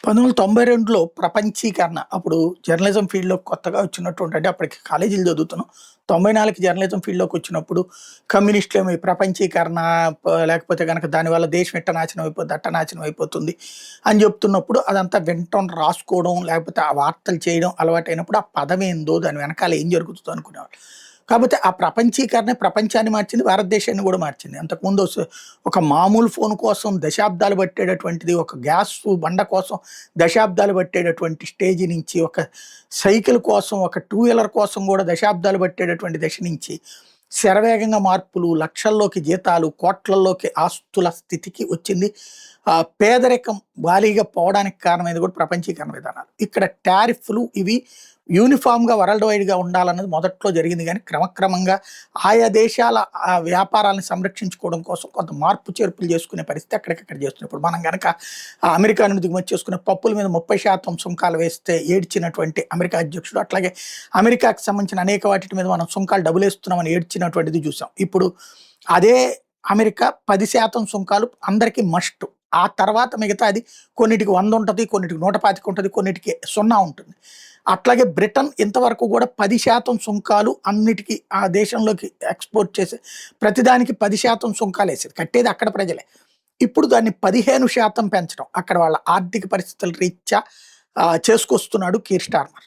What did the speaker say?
1992లో ప్రపంచీకరణ అప్పుడు జర్నలిజం ఫీల్డ్‌లోకి కొత్తగా వచ్చినటువంటి అంటే అప్పటికి కాలేజీలు చదువుతున్నాం. 94కి జర్నలిజం ఫీల్డ్‌లోకి వచ్చినప్పుడు కమ్యూనిస్టులేమో ఈ ప్రపంచీకరణ లేకపోతే గనక దానివల్ల దేశం ఇట్ట నాశనం అయిపోద్ది, అట్ట నాశనం అయిపోతుంది అని చెప్తున్నప్పుడు అదంతా వినటం, రాసుకోవడం లేకపోతే ఆ వార్తలు చేయడం అలవాటైనప్పుడు ఆ పదమేందో దాని వెనకాల ఏం జరుగుతుందో అనుకునేవాళ్ళు. కాపోతే ఆ ప్రపంచీకరణే ప్రపంచాన్ని మార్చింది, భారతదేశాన్ని గూడా మార్చింది. అంతకుముందు ఒక మామూలు ఫోను కోసం దశాబ్దాలు పట్టేటటువంటిది, ఒక గ్యాసు బండ కోసం దశాబ్దాలు పట్టేటటువంటి స్టేజ్ నుంచి, ఒక సైకిల్ కోసం, ఒక టూ వీలర్ కోసం గూడా దశాబ్దాలు పట్టేటటువంటి దశ నుంచి, శరవేగంగా మార్పులు, లక్షల్లోకి జీతాలు, కోట్లల్లోకి ఆస్తుల స్థితికి వచ్చింది. పేదరికం భారీగా పోవడానికి కారణమైంది కూడా ప్రపంచీకరణ విధానాలు. ఇక్కడ టారిఫ్‌లు ఇవి యూనిఫార్మ్‌గా వరల్డ్ వైడ్‌గా ఉండాలన్నది మొదట్లో జరిగింది గానీ, క్రమక్రమంగా ఆయా దేశాల వ్యాపారాలను సంరక్షించుకోవడం కోసం కొంత మార్పు చేర్పులు చేసుకునే పరిస్థితి అక్కడికక్కడ చేస్తున్నారు. ఇప్పుడు మనం గనక అమెరికా నుండి దిగుమతి చేసుకునే పప్పుల మీద 30% సుంకాలు వేస్తే ఏడ్చినటువంటి అమెరికా అధ్యక్షుడు, అట్లాగే అమెరికాకి సంబంధించిన అనేక వాటి మీద మనం సుంకాలు డబులేస్తున్నామని ఏడ్చినటువంటిది చూసాం. ఇప్పుడు అదే అమెరికా 10% సుంకాలు అందరికీ మస్ట్. ఆ తర్వాత మిగతాది కొన్నిటికి 100 ఉంటది, కొన్నిటికి 125 ఉంటది, కొన్నిటికి 0 ఉంటుంది. అట్లాగే బ్రిటన్ ఇంతవరకు కూడా 10% సుంకాలు అన్నిటికి ఆ దేశంలోకి ఎక్స్‌పోర్ట్ చేసే ప్రతిదానికి 10% సుంకాలేసేది. కట్టేది అక్కడ ప్రజలే. ఇప్పుడు దాన్ని 15% పెంచడం అక్కడ వాళ్ళ ఆర్థిక పరిస్థితుల రీత్యా చేసుకొస్తున్నాడు కీర్ స్టార్మర్.